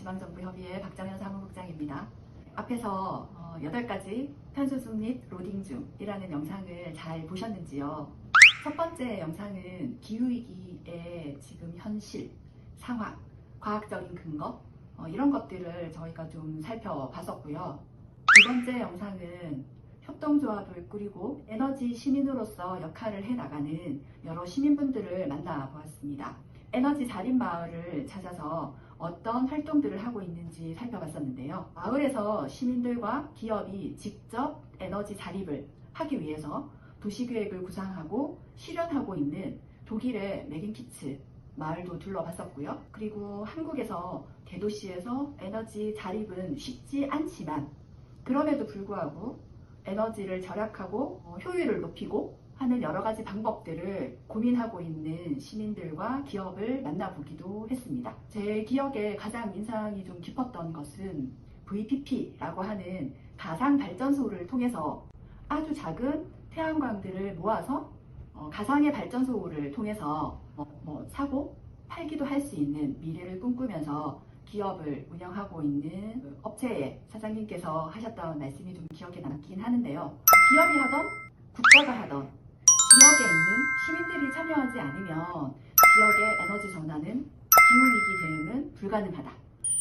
지방정부협의회 박정현 사무국장입니다. 앞에서 8가지 편수습 및 로딩 중이라는 영상을 잘 보셨는지요? 첫 번째 영상은 기후위기의 지금 현실, 상황, 과학적인 근거 이런 것들을 저희가 좀 살펴봤었고요. 두 번째 영상은 협동조합을 꾸리고 에너지 시민으로서 역할을 해나가는 여러 시민분들을 만나보았습니다. 에너지 자립마을을 찾아서 어떤 활동들을 하고 있는지 살펴봤었는데요. 마을에서 시민들과 기업이 직접 에너지 자립을 하기 위해서 도시계획을 구상하고 실현하고 있는 독일의 메긴키츠 마을도 둘러봤었고요. 그리고 한국에서 대도시에서 에너지 자립은 쉽지 않지만 그럼에도 불구하고 에너지를 절약하고 효율을 높이고 하는 여러 가지 방법들을 고민하고 있는 시민들과 기업을 만나보기도 했습니다. 제 기억에 가장 인상이 좀 깊었던 것은 VPP라고 하는 가상 발전소를 통해서 아주 작은 태양광들을 모아서 가상의 발전소를 통해서 사고 팔기도 할 수 있는 미래를 꿈꾸면서 기업을 운영하고 있는 업체의 사장님께서 하셨던 말씀이 좀 기억에 남긴 하는데요. 기업이 하던 국가가 하던 지역에 있는 시민들이 참여하지 않으면 지역의 에너지 전환은 기후위기 대응은 불가능하다.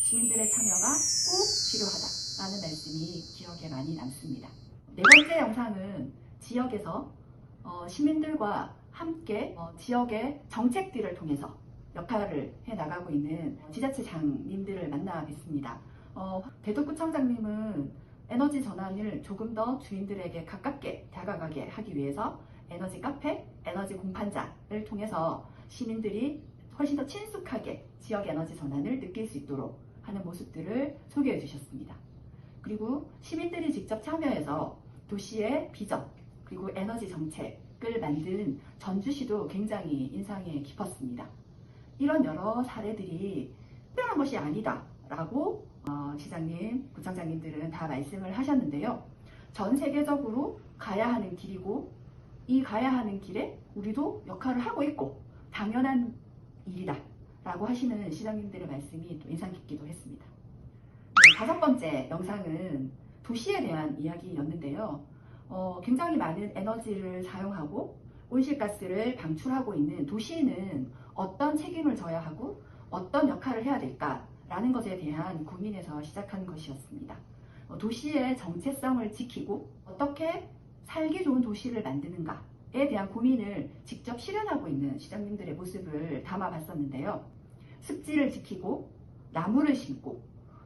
시민들의 참여가 꼭 필요하다라는 말씀이 기억에 많이 남습니다. 네 번째 영상은 지역에서 시민들과 함께 지역의 정책들을 통해서 역할을 해나가고 있는 지자체장님들을 만나 뵙습니다. 대덕구청장님은 에너지 전환을 조금 더 주민들에게 가깝게 다가가게 하기 위해서 에너지 카페, 에너지 공판장을 통해서 시민들이 훨씬 더 친숙하게 지역 에너지 전환을 느낄 수 있도록 하는 모습들을 소개해 주셨습니다. 그리고 시민들이 직접 참여해서 도시의 비전, 그리고 에너지 정책을 만든 전주시도 굉장히 인상이 깊었습니다. 이런 여러 사례들이 특별한 것이 아니다 라고 시장님, 구청장님들은 다 말씀을 하셨는데요. 전 세계적으로 가야 하는 길이고 이 가야 하는 길에 우리도 역할을 하고 있고 당연한 일이다 라고 하시는 시장님들의 말씀이 또 인상 깊기도 했습니다. 네, 다섯 번째 영상은 도시에 대한 이야기였는데요. 굉장히 많은 에너지를 사용하고 온실가스를 방출하고 있는 도시는 어떤 책임을 져야 하고 어떤 역할을 해야 될까라는 것에 대한 고민에서 시작한 것이었습니다. 도시의 정체성을 지키고 어떻게 살기 좋은 도시를 만드는가에 대한 고민을 직접 실현하고 있는 시장님들의 모습을 담아봤었는데요. 습지를 지키고 나무를 심고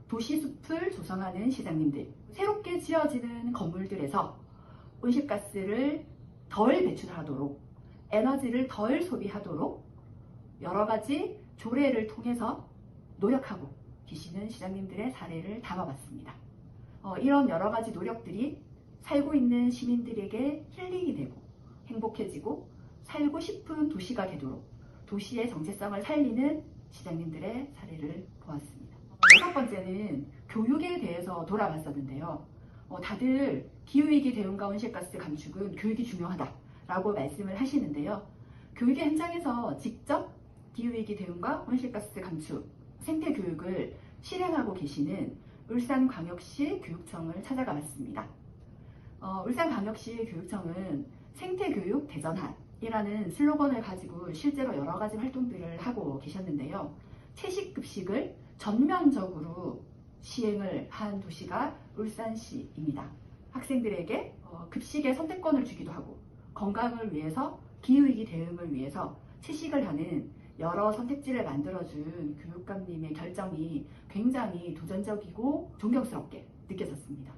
도시숲을 조성하는 시장님들, 새롭게 지어지는 건물들에서 온실가스를 덜 배출하도록 에너지를 덜 소비하도록 여러 가지 조례를 통해서 노력하고 계시는 시장님들의 사례를 담아봤습니다. 이런 여러 가지 노력들이 살고 있는 시민들에게 힐링이 되고 행복해지고 살고 싶은 도시가 되도록 도시의 정체성을 살리는 시장님들의 사례를 보았습니다. 여섯 번째는 교육에 대해서 돌아봤었는데요. 다들 기후위기 대응과 온실가스 감축은 교육이 중요하다라고 말씀을 하시는데요. 교육의 현장에서 직접 기후위기 대응과 온실가스 감축, 생태교육을 실행하고 계시는 울산광역시 교육청을 찾아가 봤습니다. 울산광역시 교육청은 생태교육 대전환이라는 슬로건을 가지고 실제로 여러 가지 활동들을 하고 계셨는데요. 채식급식을 전면적으로 시행을 한 도시가 울산시입니다. 학생들에게 급식의 선택권을 주기도 하고 건강을 위해서 기후위기 대응을 위해서 채식을 하는 여러 선택지를 만들어준 교육감님의 결정이 굉장히 도전적이고 존경스럽게 느껴졌습니다.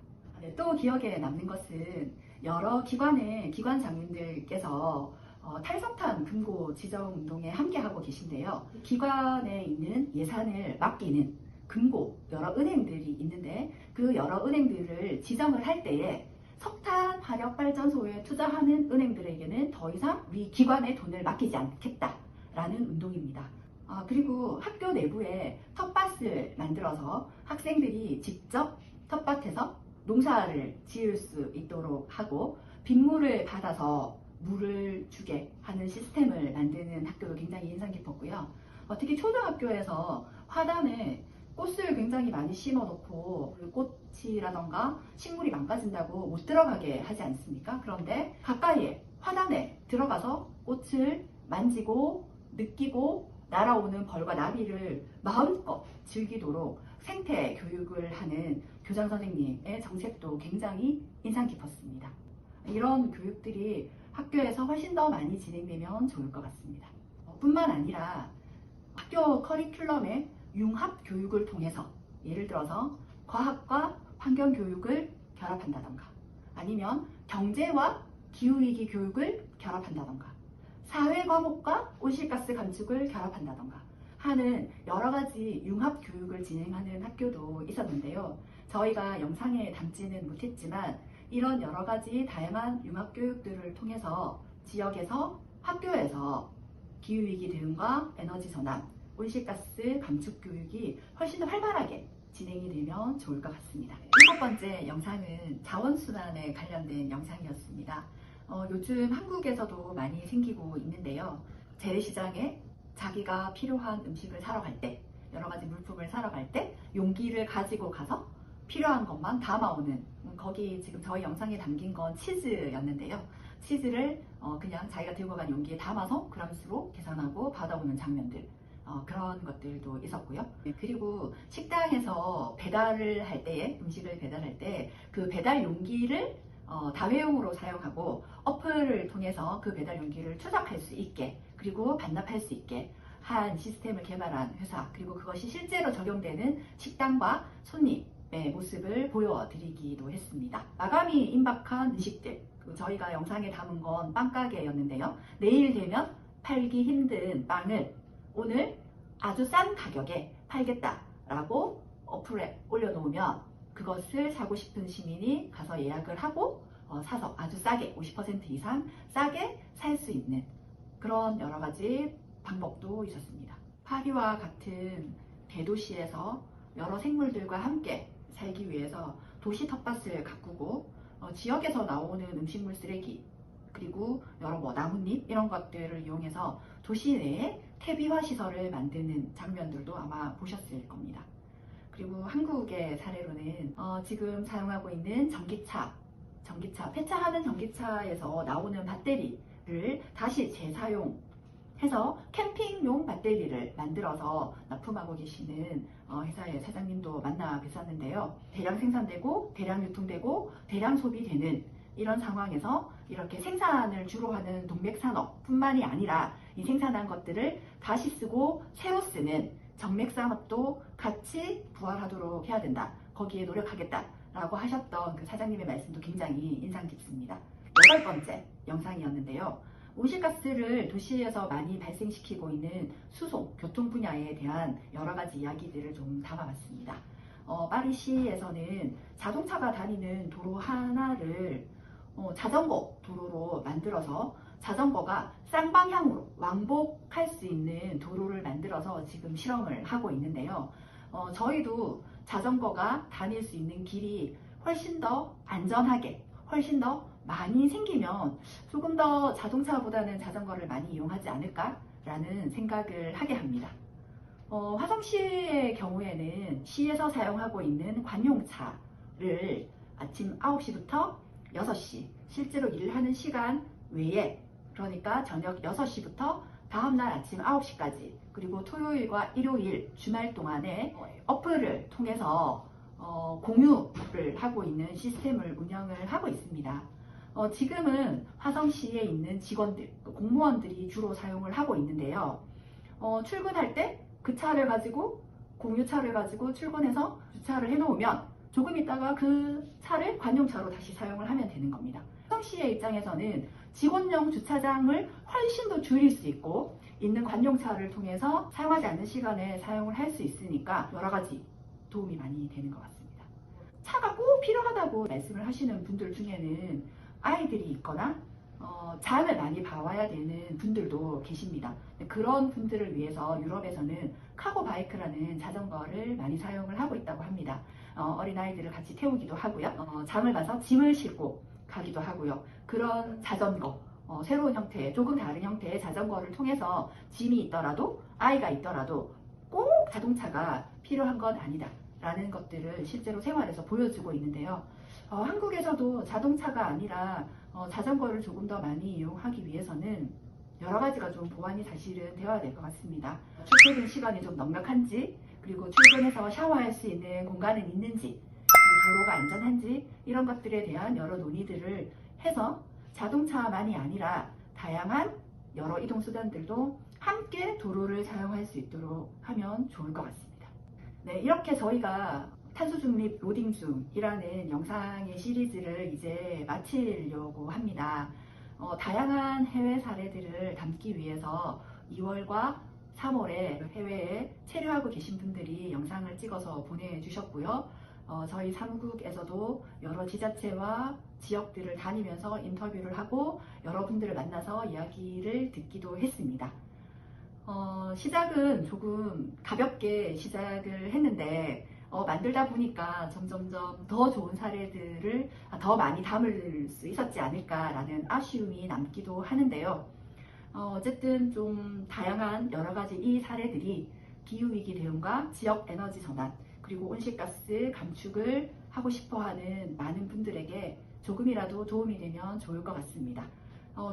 또 기억에 남는 것은 여러 기관의 기관장님들께서 탈석탄 금고 지정 운동에 함께하고 계신데요. 기관에 있는 예산을 맡기는 금고 여러 은행들이 있는데 그 여러 은행들을 지정을 할 때에 석탄 화력 발전소에 투자하는 은행들에게는 더 이상 우리 기관에 돈을 맡기지 않겠다라는 운동입니다. 그리고 학교 내부에 텃밭을 만들어서 학생들이 직접 텃밭에서 농사를 지을 수 있도록 하고 빗물을 받아서 물을 주게 하는 시스템을 만드는 학교도 굉장히 인상 깊었고요. 특히 초등학교에서 화단에 꽃을 굉장히 많이 심어놓고 그 꽃이라던가 식물이 망가진다고 못 들어가게 하지 않습니까? 그런데 가까이에 화단에 들어가서 꽃을 만지고 느끼고 날아오는 벌과 나비를 마음껏 즐기도록 생태 교육을 하는 교장 선생님의 정책도 굉장히 인상 깊었습니다. 이런 교육들이 학교에서 훨씬 더 많이 진행되면 좋을 것 같습니다. 뿐만 아니라 학교 커리큘럼의 융합 교육을 통해서 예를 들어서 과학과 환경 교육을 결합한다던가 아니면 경제와 기후위기 교육을 결합한다던가 사회 과목과 온실가스 감축을 결합한다던가 하는 여러 가지 융합 교육을 진행하는 학교도 있었는데요. 저희가 영상에 담지는 못했지만 이런 여러 가지 다양한 융합 교육들을 통해서 지역에서 학교에서 기후위기 대응과 에너지 전환, 온실가스 감축 교육이 훨씬 더 활발하게 진행이 되면 좋을 것 같습니다. 7번째 영상은 자원순환에 관련된 영상이었습니다. 요즘 한국에서도 많이 생기고 있는데요. 재래시장에 자기가 필요한 음식을 사러 갈 때, 여러 가지 물품을 사러 갈 때 용기를 가지고 가서 필요한 것만 담아오는, 거기 지금 저희 영상에 담긴 건 치즈였는데요. 치즈를 그냥 자기가 들고 간 용기에 담아서 그람수로 계산하고 받아오는 장면들, 그런 것들도 있었고요. 그리고 식당에서 배달을 할 때에, 음식을 배달할 때 그 배달 용기를 다회용으로 사용하고 어플을 통해서 그 배달 용기를 추적할 수 있게, 그리고 반납할 수 있게 한 시스템을 개발한 회사, 그리고 그것이 실제로 적용되는 식당과 손님의 모습을 보여드리기도 했습니다. 마감이 임박한 음식들, 저희가 영상에 담은 건 빵가게였는데요. 내일 되면 팔기 힘든 빵을 오늘 아주 싼 가격에 팔겠다라고 어플에 올려놓으면 그것을 사고 싶은 시민이 가서 예약을 하고 사서 아주 싸게 50% 이상 싸게 살 수 있는 그런 여러 가지 방법도 있었습니다. 파리와 같은 대도시에서 여러 생물들과 함께 살기 위해서 도시 텃밭을 가꾸고 지역에서 나오는 음식물 쓰레기 그리고 여러 나뭇잎 이런 것들을 이용해서 도시 내에 퇴비화 시설을 만드는 장면들도 아마 보셨을 겁니다. 그리고 한국의 사례로는 지금 사용하고 있는 전기차, 폐차하는 전기차에서 나오는 배터리를 다시 재사용해서 캠핑용 배터리를 만들어서 납품하고 계시는 회사의 사장님도 만나 뵀었는데요. 대량 생산되고 대량 유통되고 대량 소비되는 이런 상황에서 이렇게 생산을 주로 하는 동맥산업뿐만이 아니라 이 생산한 것들을 다시 쓰고 새로 쓰는 정맥산업도 같이 부활하도록 해야 된다. 거기에 노력하겠다라고 하셨던 그 사장님의 말씀도 굉장히 인상 깊습니다. 8번째 영상이었는데요. 온실가스를 도시에서 많이 발생시키고 있는 수송, 교통 분야에 대한 여러 가지 이야기들을 좀 담아봤습니다. 파리시에서는 자동차가 다니는 도로 하나를 자전거 도로로 만들어서 자전거가 쌍방향으로 왕복할 수 있는 도로를 만들어서 지금 실험을 하고 있는데요. 저희도 자전거가 다닐 수 있는 길이 훨씬 더 안전하게, 훨씬 더 많이 생기면 조금 더 자동차보다는 자전거를 많이 이용하지 않을까라는 생각을 하게 합니다. 화성시의 경우에는 시에서 사용하고 있는 관용차를 아침 9시부터 6시, 실제로 일을 하는 시간 외에, 그러니까 저녁 6시부터 다음날 아침 9시까지, 그리고 토요일과 일요일 주말 동안에 어플을 통해서 공유를 하고 있는 시스템을 운영을 하고 있습니다. 지금은 화성시에 있는 직원들, 공무원들이 주로 사용을 하고 있는데요. 출근할 때 그 차를 가지고, 공유차를 가지고 출근해서 주차를 해놓으면 조금 있다가 그 차를 관용차로 다시 사용을 하면 되는 겁니다. 화성시의 입장에서는 직원용 주차장을 훨씬 더 줄일 수 있고, 있는 관용차를 통해서 사용하지 않는 시간에 사용을 할 수 있으니까 여러 가지 도움이 많이 되는 것 같습니다. 차가 꼭 필요하다고 말씀을 하시는 분들 중에는 아이들이 있거나 장을 많이 봐와야 되는 분들도 계십니다. 그런 분들을 위해서 유럽에서는 카고바이크라는 자전거를 많이 사용을 하고 있다고 합니다. 어린아이들을 같이 태우기도 하고요. 장을 봐서 짐을 싣고 가기도 하고요. 그런 자전거, 새로운 형태의, 조금 다른 형태의 자전거를 통해서 짐이 있더라도, 아이가 있더라도 꼭 자동차가 필요한 건 아니다 라는 것들을 실제로 생활에서 보여주고 있는데요. 한국에서도 자동차가 아니라 자전거를 조금 더 많이 이용하기 위해서는 여러 가지가 좀 보완이 사실은 되어야 될 것 같습니다. 출퇴근 시간이 좀 넉넉한지, 그리고 출근해서 샤워할 수 있는 공간은 있는지, 그리고 도로가 안전한지, 이런 것들에 대한 여러 논의들을 해서 자동차만이 아니라 다양한 여러 이동수단들도 함께 도로를 사용할 수 있도록 하면 좋을 것 같습니다. 네, 이렇게 저희가 탄소중립 로딩 중이라는 영상의 시리즈를 이제 마치려고 합니다. 다양한 해외 사례들을 담기 위해서 2월과 3월에 해외에 체류하고 계신 분들이 영상을 찍어서 보내주셨고요. 저희 사무국에서도 여러 지자체와 지역들을 다니면서 인터뷰를 하고 여러분들을 만나서 이야기를 듣기도 했습니다. 시작은 조금 가볍게 시작을 했는데 만들다 보니까 점점점 더 좋은 사례들을 더 많이 담을 수 있었지 않을까라는 아쉬움이 남기도 하는데요. 어쨌든 좀 다양한 여러 가지 이 사례들이 기후위기 대응과 지역 에너지 전환, 그리고 온실가스 감축을 하고 싶어하는 많은 분들에게 조금이라도 도움이 되면 좋을 것 같습니다.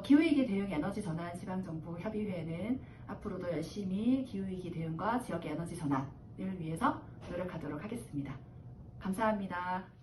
기후위기 대응 에너지 전환 지방정부 협의회는 앞으로도 열심히 기후위기 대응과 지역 에너지 전환을 위해서 노력하도록 하겠습니다. 감사합니다.